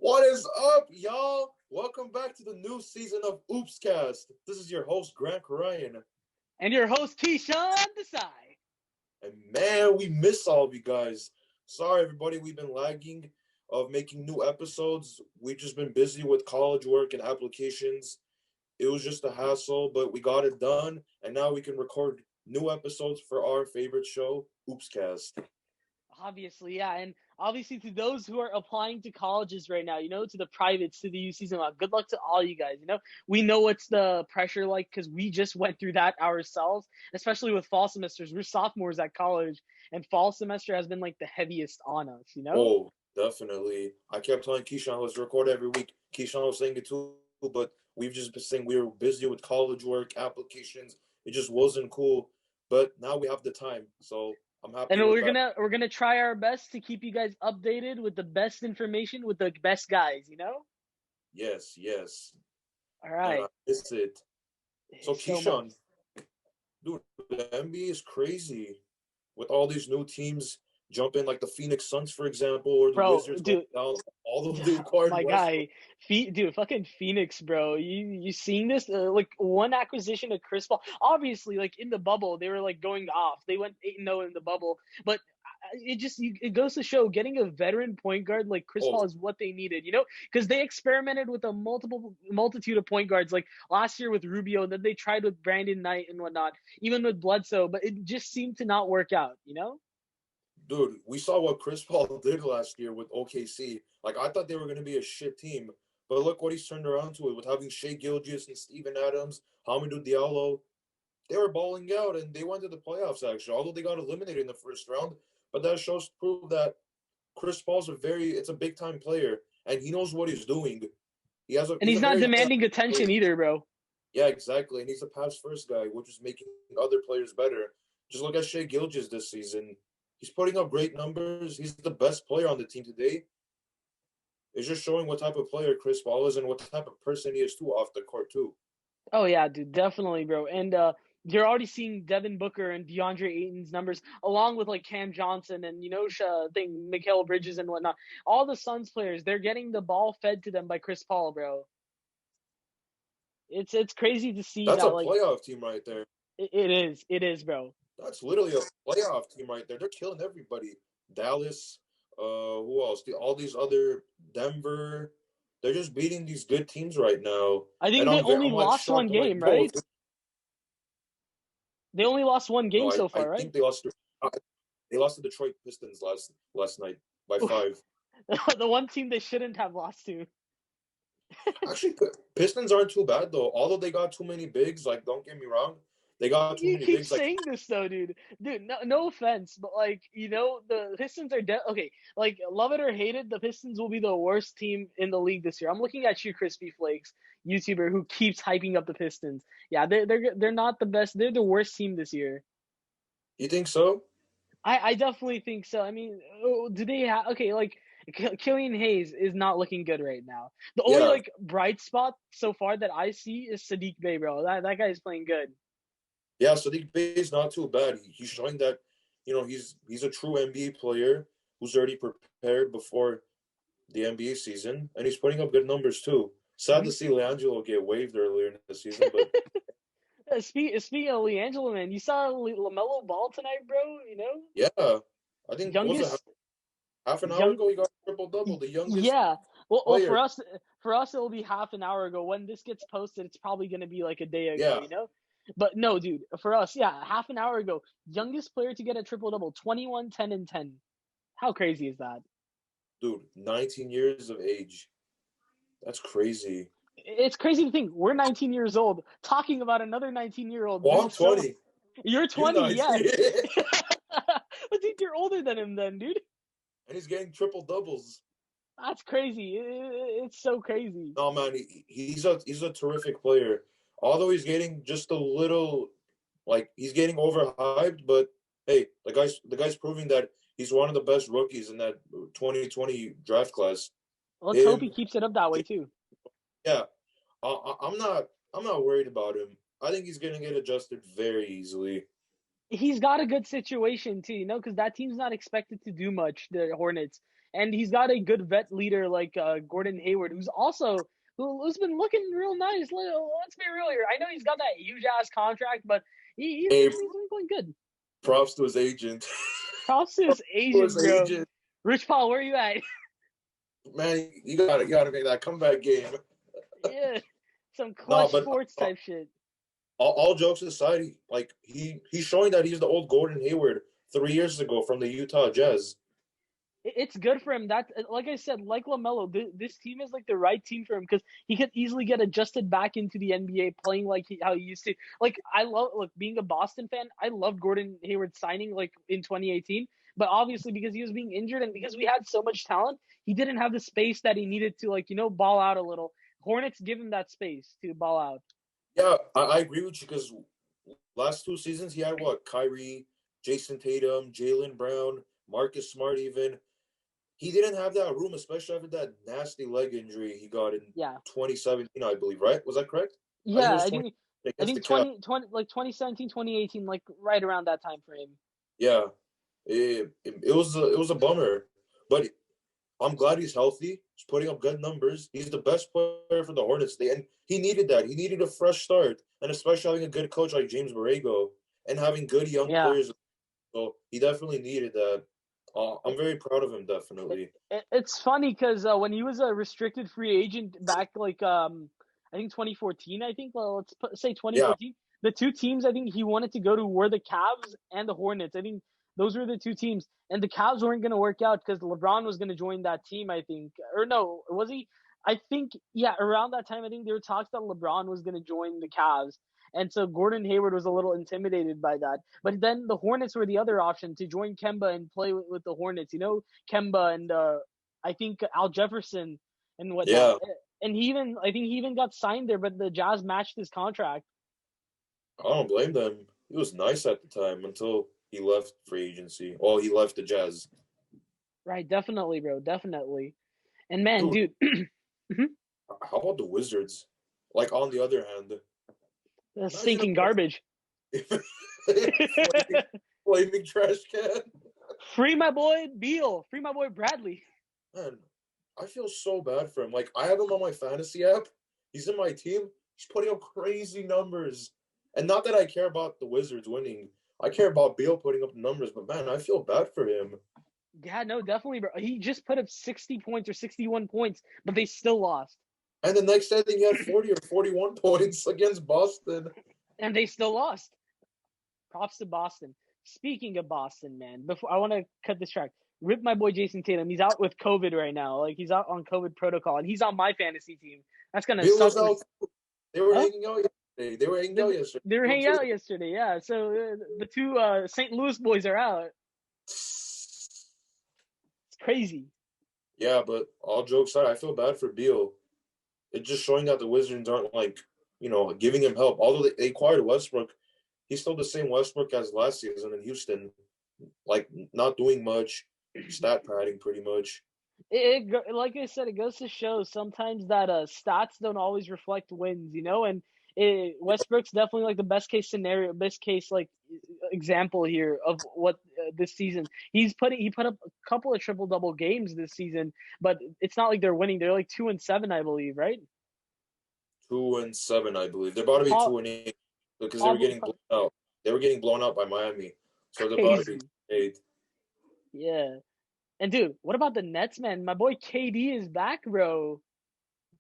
What is up, y'all? Welcome back to the new season of Oopscast. This is your host, Grant Ryan. And your host, Keyshawn Desai. And man, we miss all of you guys. Sorry, everybody, we've been lagging of making new episodes. We've just been busy with college work and applications. It was just a hassle, but we got it done. And now we can record new episodes for our favorite show, Oopscast. Obviously, yeah. And obviously, to those who are applying to colleges right now, to the privates, to the UCs and all, good luck to all you guys. We know what's the pressure like because we just went through that ourselves, especially with fall semesters. We're sophomores at college, and fall semester has been like the heaviest on us. Oh, definitely. I kept telling Keyshawn, let's record every week. Keyshawn was saying it too, but we've just been saying we were busy with college work, applications. It just wasn't cool. But now we have the time. So I'm happy And we're we're back. gonna we're gonna try our best to keep you guys updated with the best information with the best guys. Yes, yes. All And I right. miss it. So So much. Keyshawn, dude, the NBA is crazy with all these new teams jumping, like the Phoenix Suns, for example, or the Bro, Wizards going dude, down. All of the acquired my Westbrook. guy, dude, fucking Phoenix, bro. You seeing this? Like one acquisition of Chris Paul. Obviously, like in the bubble, they were like going off. They went 8-0 in the bubble, but it goes to show getting a veteran point guard like Chris Oh, Paul is what they needed. Because they experimented with a multitude of point guards like last year with Rubio, and then they tried with Brandon Knight and whatnot, even with Bledsoe, but it just seemed to not work out. dude, we saw what Chris Paul did last year with OKC. Like, I thought they were going to be a shit team, but look what he's turned around to it with having Shea Gilgeous and Steven Adams, Hamidou Diallo. They were balling out, and they went to the playoffs, actually, although they got eliminated in the first round. But that shows to prove that Chris Paul's it's a big-time player, and he knows what he's doing. And He's he's a not very demanding player. attention either, bro. Yeah, exactly, and he's a pass-first guy, which is making other players better. Just look at Shea Gilgeous this season. He's putting up great numbers. He's the best player on the team today. It's just showing what type of player Chris Paul is and what type of person he is too off the court too. Oh yeah, dude, definitely, bro. And you're already seeing Devin Booker and DeAndre Ayton's numbers, along with like Cam Johnson and Mikal Bridges and whatnot. All the Suns players, they're getting the ball fed to them by Chris Paul, bro. It's crazy to see That's that a like playoff team right there. it is, bro. That's literally a playoff team right there. They're killing everybody. Dallas, who else? All these other Denver. They're just beating these good teams right now, I and think they only I'm like lost one shocked. I'm like, game, bro, right? They only lost one no, game so I far, right? think they lost to Detroit Pistons last night by 5. The one team they shouldn't have lost to. Actually, Pistons aren't too bad though. Although they got too many bigs, like don't get me wrong, they got too You many keep bigs. Like saying this though, dude. Dude, no offense, but like the Pistons are okay. Like love it or hate it, the Pistons will be the worst team in the league this year. I'm looking at you, Crispy Flakes, YouTuber who keeps hyping up the Pistons. Yeah, they're not the best. They're the worst team this year. you think so? I definitely think so. I mean, do they have okay? Like Killian Hayes is not looking good right now. The only Yeah, like bright spot so far that I see is Sadiq Bey, bro. That guy is playing good. yeah. Sadiq Bey is not too bad. He's showing that he's a true NBA player who's already prepared before the NBA season, and he's putting up good numbers too. Sad to see Leangelo get waived earlier in the season, but Speaking of LiAngelo, man, you saw LaMelo Ball tonight, bro. yeah, I think what was it Youngest, half an hour young, ago he got a triple double, the youngest yeah. Well, player. for us, it'll be half an hour ago. When this gets posted, it's probably gonna be like a day ago, Yeah, you know. But no, dude, for us, yeah, half an hour ago, youngest player to get a triple double, 21, 10, and 10. How crazy is that? dude, 19 years of age. That's crazy. It's crazy to think we're 19 years old talking about another 19-year-old, Well, I'm dude. So 20. you're You're 20, 19. yes. But dude, you're older than him, then, dude. And he's getting triple doubles. That's crazy. It's so crazy. No man, he's a terrific player. Although he's getting just a little he's getting overhyped, but hey, the guy's proving that he's one of the best rookies in that 2020 draft class. Let's hope he Him, keeps it up that way too. yeah. I'm not worried about him. I think he's gonna get adjusted very easily. He's got a good situation too, because that team's not expected to do much. The Hornets, and he's got a good vet leader like Gordon Hayward, who's been looking real nice. Let's be real here. I know he's got that huge ass contract, but Hey, he's been going good. props to his agent. Props to his agent, bro. Rich Paul, where you at? Man, you gotta make that comeback game. Yeah, some clutch sports type shit. All jokes aside, he's showing that he's the old Gordon Hayward 3 years ago from the Utah Jazz. It's good for him. That, like I said, like LaMelo, this team is like the right team for him because he could easily get adjusted back into the NBA, playing like how he used to. Like I love, like being a Boston fan, I loved Gordon Hayward signing like in 2018. But obviously, because he was being injured and because we had so much talent, he didn't have the space that he needed to, like, ball out a little. Hornets give him that space to ball out. Yeah, I agree with you because last 2 seasons he had what? Kyrie, Jason Tatum, Jaylen Brown, Marcus Smart even. He didn't have that room, especially after that nasty leg injury he got in 2017, I believe, right? Was that correct? Yeah, I think 2017, 2018, like right around that time frame. Yeah. It was a bummer. But I'm glad he's healthy. He's putting up good numbers. He's the best player for the Hornets. And he needed that. He needed a fresh start. And especially having a good coach like James Borrego and having good young players. So he definitely needed that. I'm very proud of him, definitely. It's funny because when he was a restricted free agent back, like, I think 2014, I think, well, say 2014, the two teams I think he wanted to go to were the Cavs and the Hornets. I think those were the two teams. And the Cavs weren't going to work out because LeBron was going to join that team, I think. Or no, was he? I think, yeah, around that time, I think there were talks that LeBron was going to join the Cavs. And so Gordon Hayward was a little intimidated by that. But then the Hornets were the other option to join Kemba and play with the Hornets. Kemba and I think Al Jefferson and whatnot. Yeah. And I think he even got signed there, but the Jazz matched his contract. I don't blame them. He was nice at the time until he left free agency. Oh, he left the Jazz. Right, definitely, bro, definitely. And man, dude. How about the Wizards? Like, on the other hand, sinking garbage. Flaming trash can. Free my boy Beal. Free my boy Bradley. Man, I feel so bad for him. Like, I have him on my fantasy app. He's in my team. He's putting up crazy numbers. And not that I care about the Wizards winning. I care about Beal putting up numbers. But, man, I feel bad for him. Yeah, no, definitely, bro. He just put up 60 points or 61 points, but they still lost. And the next day, I think he had 40 or 41 points against Boston. And they still lost. Props to Boston. Speaking of Boston, man, before I want to cut this track. Rip my boy Jason Tatum. He's out with COVID right now. Like, he's out on COVID protocol, and he's on my fantasy team. That's gonna suck. They were hanging out yesterday. They were hanging out yesterday. Yeah. So the two St. Louis boys are out. It's crazy. Yeah, but all jokes aside, I feel bad for Beal. It's just showing that the Wizards aren't, like, giving him help. Although they acquired Westbrook, he's still the same Westbrook as last season in Houston. Like, not doing much, stat padding pretty much. Like I said, it goes to show sometimes that stats don't always reflect wins, and Westbrook's definitely like the best case like example here of what this season he put up a couple of triple double games this season, but it's not like they're winning. They're like 2-7, I believe, right? 2-7, I believe. They're about to be 2-8 because they were getting blown out. They were getting blown out by Miami, so they're about to be 8. Yeah. And dude, what about the Nets, man? My boy KD is back, bro.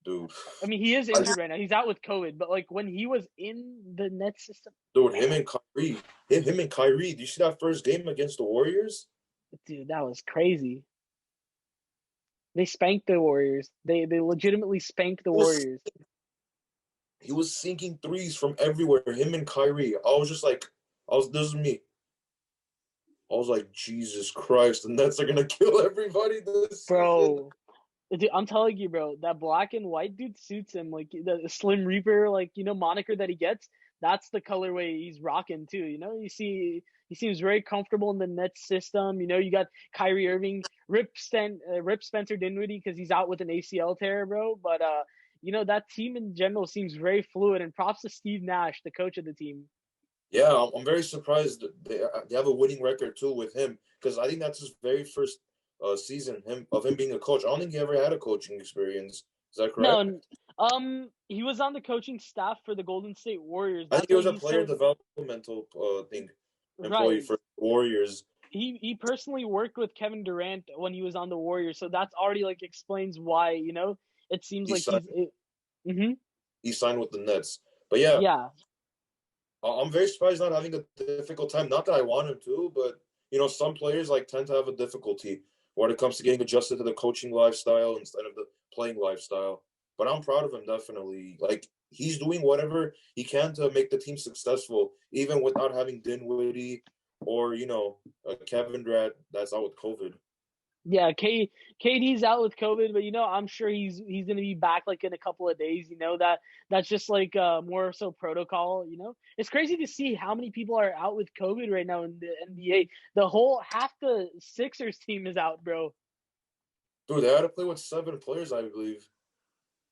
Dude. I mean, he is injured right now. He's out with COVID, but like when he was in the Nets system. Dude, him and Kyrie. Do you see that first game against the Warriors? Dude, that was crazy. They spanked the Warriors. They legitimately spanked the Warriors. He was sinking threes from everywhere. Him and Kyrie. This is me. I was like, Jesus Christ, the Nets are gonna kill everybody this season. Dude, I'm telling you, bro, that black and white dude suits him. Like the Slim Reaper, moniker that he gets. That's the colorway he's rocking too. You see, he seems very comfortable in the Nets system. You got Kyrie Irving, rip Spencer Dinwiddie because he's out with an ACL tear, bro. But that team in general seems very fluid. And props to Steve Nash, the coach of the team. Yeah, I'm very surprised that they have a winning record too with him because I think that's his very first season of him being a coach. I don't think he ever had a coaching experience. Is that correct? No, he was on the coaching staff for the Golden State Warriors. I think That's he why was a he's player so developmental employee right. for the Warriors. He personally worked with Kevin Durant when he was on the Warriors, so that's already like explains why, it seems He like signed mm-hmm. he signed with the Nets. But yeah, Yeah. I'm very surprised not having a difficult time. Not that I want him to, but some players like tend to have a difficulty when it comes to getting adjusted to the coaching lifestyle instead of the playing lifestyle. But I'm proud of him definitely. Like he's doing whatever he can to make the team successful, even without having Dinwiddie or Kevin Durant that's out with COVID. Yeah, KD's out with COVID, but I'm sure he's gonna be back like in a couple of days. That's just like more so protocol. It's crazy to see how many people are out with COVID right now in the NBA. The whole half the Sixers team is out, bro. Dude, they had to play with 7 players, I believe.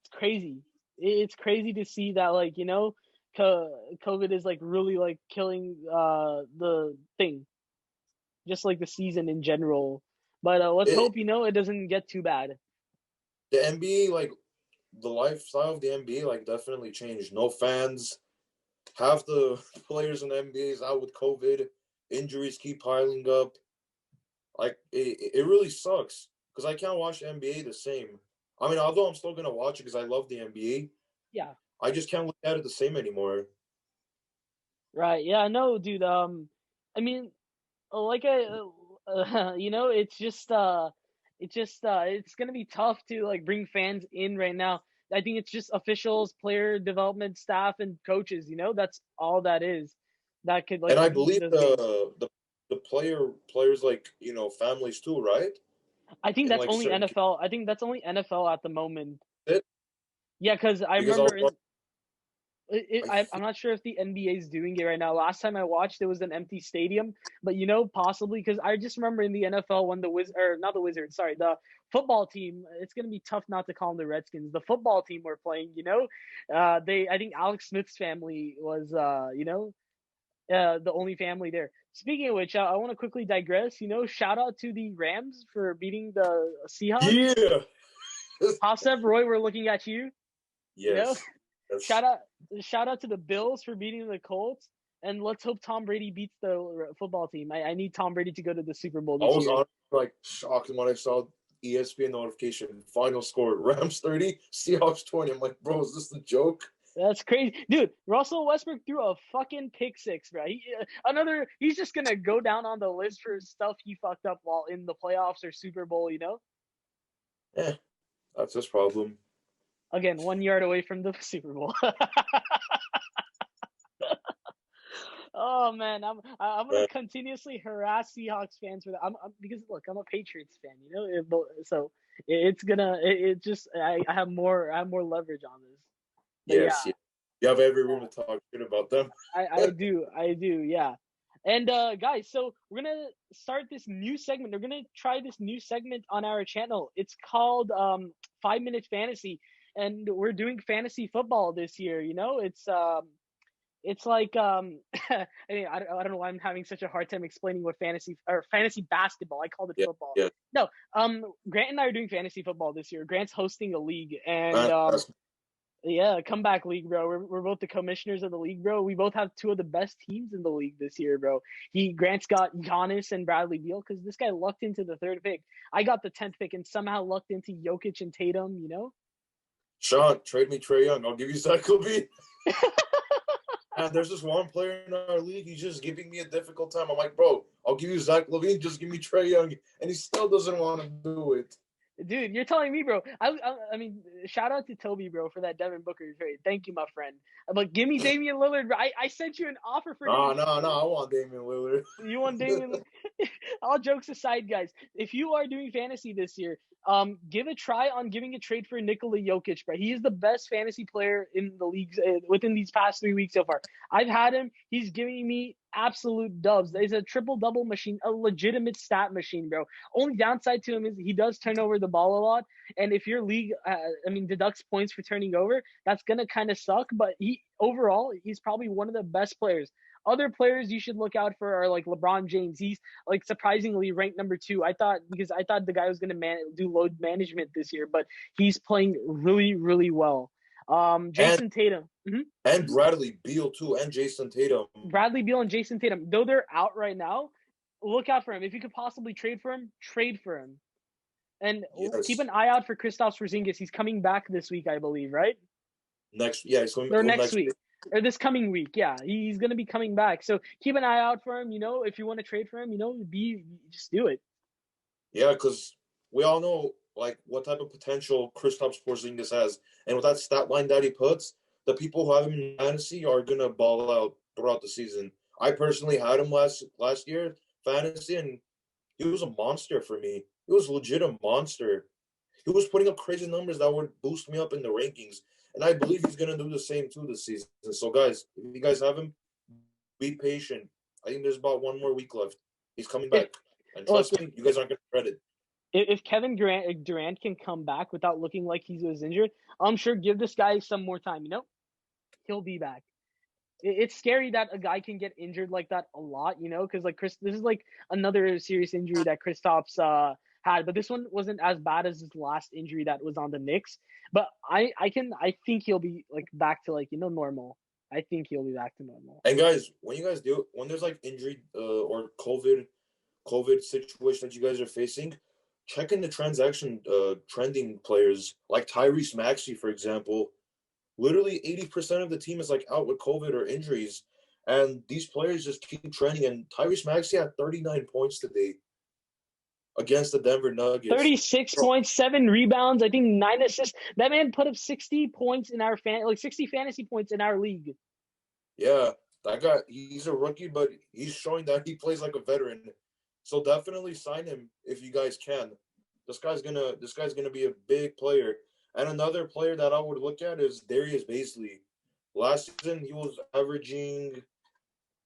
It's crazy. It's crazy to see that COVID is like really like killing the thing, just like the season in general. But let's It, hope it doesn't get too bad. the NBA, like the lifestyle of the NBA, like definitely changed. No fans. Half the players in the NBA is out with COVID. Injuries keep piling up. Like it really sucks because I can't watch the NBA the same. I mean, although I'm still gonna watch it because I love the NBA, Yeah. I just can't look at it the same anymore. Right. Yeah. No, dude. I mean, like it's gonna be tough to like bring fans in right now. I think it's just officials, player development staff, and coaches. That's all that is. That could And like I be in believe those games. the players like families too, right? I think In that's like only certain NFL. I think that's only NFL at the moment. cases, Yeah, because I because I'll remember watch. I I'm not sure if the NBA is doing it right now. Last time I watched, it was an empty stadium, but possibly because I just remember in the NFL when not the Wizards, sorry, the football team. It's gonna be tough not to call them the Redskins. The football team were playing. I think Alex Smith's family was, the only family there. Speaking of which, I want to quickly digress. Shout out to the Rams for beating the Seahawks. yeah. Haseb, Roy, we're looking at you. You know, Yes. Yes. shout out shout out to the Bills for beating the Colts, and let's hope Tom Brady beats the football team. I need Tom Brady to go to the Super Bowl I this was year. honestly like shocked when I saw ESPN notification. Final score: Rams 30, Seahawks 20. I'm like, bro, is this a joke? That's crazy, dude. Russell Westbrook threw a fucking pick six, bro. He's just gonna go down on the list for stuff he fucked up while in the playoffs or Super Bowl. Eh, that's his problem. Again, 1 yard away from the Super Bowl. Oh man, I'm gonna continuously harass Seahawks fans for that. Because look, I'm a Patriots fan, so it's gonna it just I have more leverage on this. But yeah, Yes, yes. You have every room to talk shit about them. I do, yeah. And guys, so we're gonna start this new segment. We're gonna try this new segment on our channel. It's called 5 Minute Fantasy, and we're doing fantasy football this year. It's like I mean, I don't know why I'm having such a hard time explaining what fantasy basketball. I called it Yeah, football. yeah. No, Grant and I are doing fantasy football this year. Grant's hosting a league, and Man, yeah, comeback league, bro. We're both the commissioners of the league, bro. We both have two of the best teams in the league this year, bro. Grant's got Giannis and Bradley Beal because this guy lucked into the third pick. I got the 10th pick and somehow lucked into Jokic and Tatum. Sean, trade me Trey Young. I'll give you Zach LaVine. And there's this one player in our league. He's just giving me a difficult time. I'm like, bro, I'll give you Zach LaVine. Just give me Trey Young, and he still doesn't want to do it. Dude, you're telling me, bro. I mean, shout out to Toby, bro, for that Devin Booker trade. Thank you, my friend. But give me Damian Lillard, bro. I sent you an offer for No. him. I want Damian Lillard. You want Damian Lillard? All jokes aside, guys, if you are doing fantasy this year, give a try on giving a trade for Nikola Jokic, bro. He is the best fantasy player in the leagues within these past 3 weeks so far. I've had him. He's giving me absolute dubs. He's a triple-double machine, a legitimate stat machine, bro. Only downside to him is he does turn over the ball a lot. And if your league, deducts points for turning over, that's going to kind of suck. But overall, he's probably one of the best players. other players you should look out for are like LeBron James. He's like surprisingly ranked number 2. I thought the guy was going to do load management this year, but he's playing really, really well. And Jason Tatum. and Bradley Beal too, and Jason Tatum. Bradley Beal and Jason Tatum, though they're out right now, look out for him. If you could possibly trade for him, trade for him. And keep Yes. an eye out for Kristaps Porzingis. He's coming back this week, I believe, right? He's going Or well, next next week. Or this coming week. Yeah, he's going to be coming back. So keep an eye out for him. If you want to trade for him, just do it. Yeah, because we all know like what type of potential Kristaps Porzingis has, and with that stat line that he puts, the people who have him in fantasy are gonna ball out throughout the season. I personally had him last year fantasy, and he was a monster for me. He was legit a monster. He was putting up crazy numbers that would boost me up in the rankings, and I believe he's gonna do the same too this season. So, guys, if you guys have him, be patient. I think there's about 1 more week left. He's coming back, and trust me, you guys aren't gonna regret it. If Kevin Durant can come back without looking like he was injured, I'm sure give this guy some more time. He'll be back. It's scary that a guy can get injured like that a lot, because like this is like another serious injury that Kristaps had, but this one wasn't as bad as his last injury that was on the Knicks. But I think he'll be like back to like normal. I think he'll be back to normal. And guys, when there's like injury or COVID situation that you guys are facing, check in the transaction trending players like Tyrese Maxey, for example. Literally 80% of the team is like out with COVID or injuries, and these players just keep trending. And Tyrese Maxey had 39 points today against the Denver Nuggets. 36 points, 7 rebounds, I think 9 assists. That man put up 60 points in our 60 fantasy points in our league. Yeah, that guy, he's a rookie, but he's showing that he plays like a veteran. So definitely sign him if you guys can. This guy's gonna be a big player. And another player that I would look at is Darius Bazley. Last season, he was averaging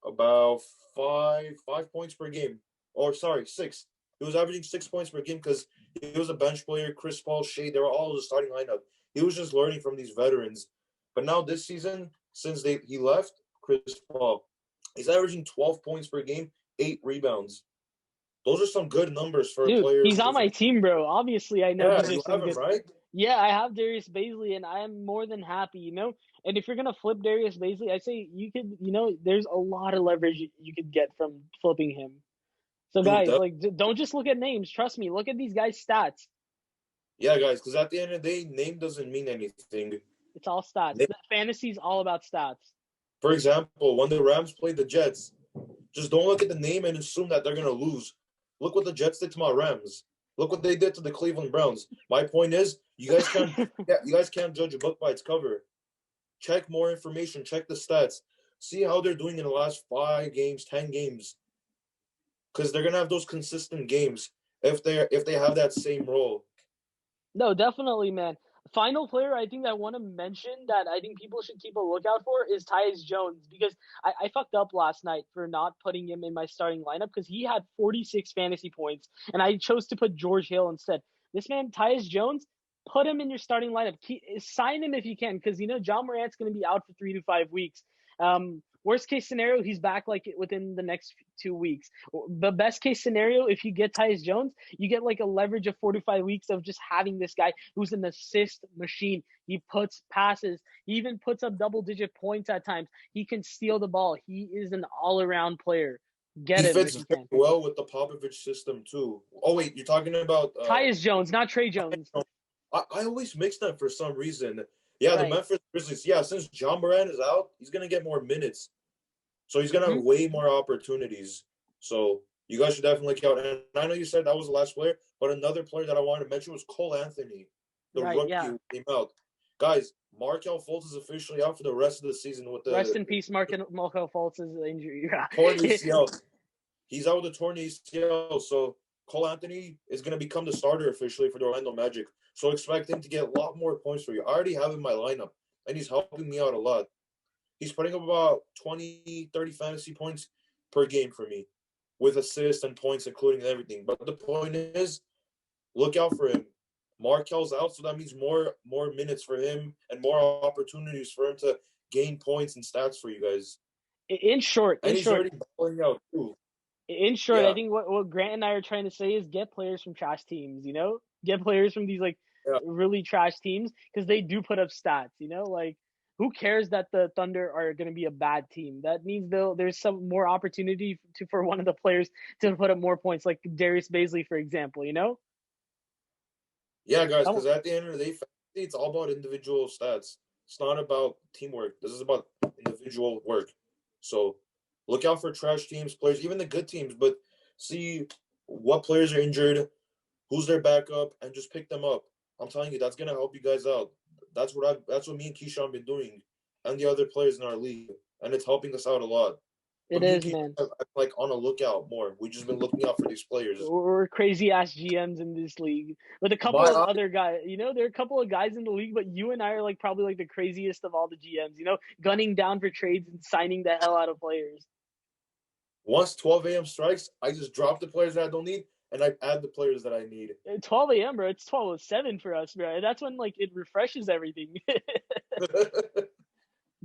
about five points per game. Or sorry, 6. He was averaging 6 points per game because he was a bench player. Chris Paul, Shea, they were all the starting lineup. He was just learning from these veterans. But now this season, since he left, Chris Paul, he's averaging 12 points per game, 8 rebounds. Those are some good numbers for a player. He's on my team, bro. Obviously, I know. Yeah, you have him, right? Yeah, I have Darius Bazley, and I am more than happy, And if you're going to flip Darius Bazley, I say you could, there's a lot of leverage you could get from flipping him. So, guys, don't just look at names. Trust me. Look at these guys' stats. Yeah, guys, because at the end of the day, name doesn't mean anything. It's all stats. Fantasy is all about stats. For example, when the Rams played the Jets, just don't look at the name and assume that they're going to lose. Look what the Jets did to my Rams. Look what they did to the Cleveland Browns. My point is, you guys can't judge a book by its cover. Check more information. Check the stats. See how they're doing in the last 5 games, 10 games. Because they're gonna have those consistent games if they have that same role. No, definitely, man. Final player I think I want to mention that I think people should keep a lookout for is Tyus Jones, because I fucked up last night for not putting him in my starting lineup because he had 46 fantasy points and I chose to put George Hill instead. This man, Tyus Jones, put him in your starting lineup. Sign him if you can, because John Morant's going to be out for 3 to 5 weeks. Worst case scenario, he's back like within the next 2 weeks. The best case scenario, if you get Tyus Jones, you get like a leverage of 4 to 5 weeks of just having this guy who's an assist machine. He puts passes. He even puts up double-digit points at times. He can steal the ball. He is an all-around player. He fits very well with the Popovich system too. Oh wait, you're talking about Tyus Jones, not Trey Jones. I always mix them for some reason. Yeah, right. The Memphis Grizzlies. Yeah, since John Morant is out, he's gonna get more minutes, so he's gonna have way more opportunities. So you guys should definitely look out. And I know you said that was the last player, but another player that I wanted to mention was Cole Anthony, the rookie who came out. Guys, Markelle Fultz is officially out for the rest of the season with the rest in peace, Markelle Fultz' injury. Torn ACL. He's out with the torn ACL, so Cole Anthony is going to become the starter officially for the Orlando Magic. So expect him to get a lot more points for you. I already have him in my lineup, and he's helping me out a lot. He's putting up about 20, 30 fantasy points per game for me, with assists and points, including everything. But the point is, look out for him. Markel's out, so that means more minutes for him and more opportunities for him to gain points and stats for you guys. In short, And he's already balling out too. I Yeah, think what Grant and I are trying to say is get players from trash teams. Get players from these like yeah, really trash teams because they do put up stats. Like who cares that the Thunder are going to be a bad team? That means there's some more opportunity for one of the players to put up more points, like Darius Baisley, for example. yeah, guys. Come Because at the end of the day, fantasy, it's all about individual stats. It's not about teamwork. This is about individual work. So look out for trash teams, players, even the good teams. But see what players are injured, who's their backup, and just pick them up. I'm telling you, that's gonna help you guys out. That's what me and Keyshawn been doing, and the other players in our league, and it's helping us out a lot. It But me and is, Keyshawn man. are like on a lookout more. We just been looking out for these players. We're crazy ass GMs in this league with a couple My of other guys. There are a couple of guys in the league, but you and I are like probably like the craziest of all the GMs. Gunning down for trades and signing the hell out of players. once 12 a.m. strikes, I just drop the players that I don't need, and I add the players that I need. 12 a.m., bro. It's 12:07 for us, bro. That's when like it refreshes everything.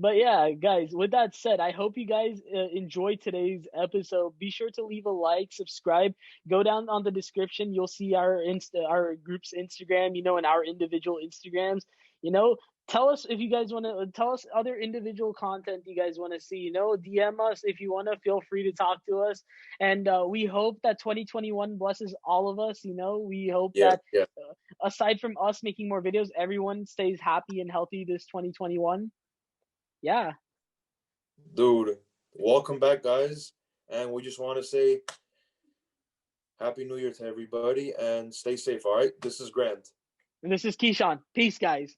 But yeah, guys, with that said, I hope you guys enjoyed today's episode. Be sure to leave a like, subscribe, go down on the description. You'll see our group's Instagram, and our individual Instagrams. You know, tell us if you guys want to tell us other individual content you guys want to see. DM us if you want to. Feel free to talk to us. And we hope that 2021 blesses all of us. We hope Yeah, that yeah, aside from us making more videos, everyone stays happy and healthy this 2021. Yeah. dude. Welcome back, guys, and we just want to say Happy New Year to everybody, and stay safe. All right, this is Grant. And this is Keyshawn. Peace, guys.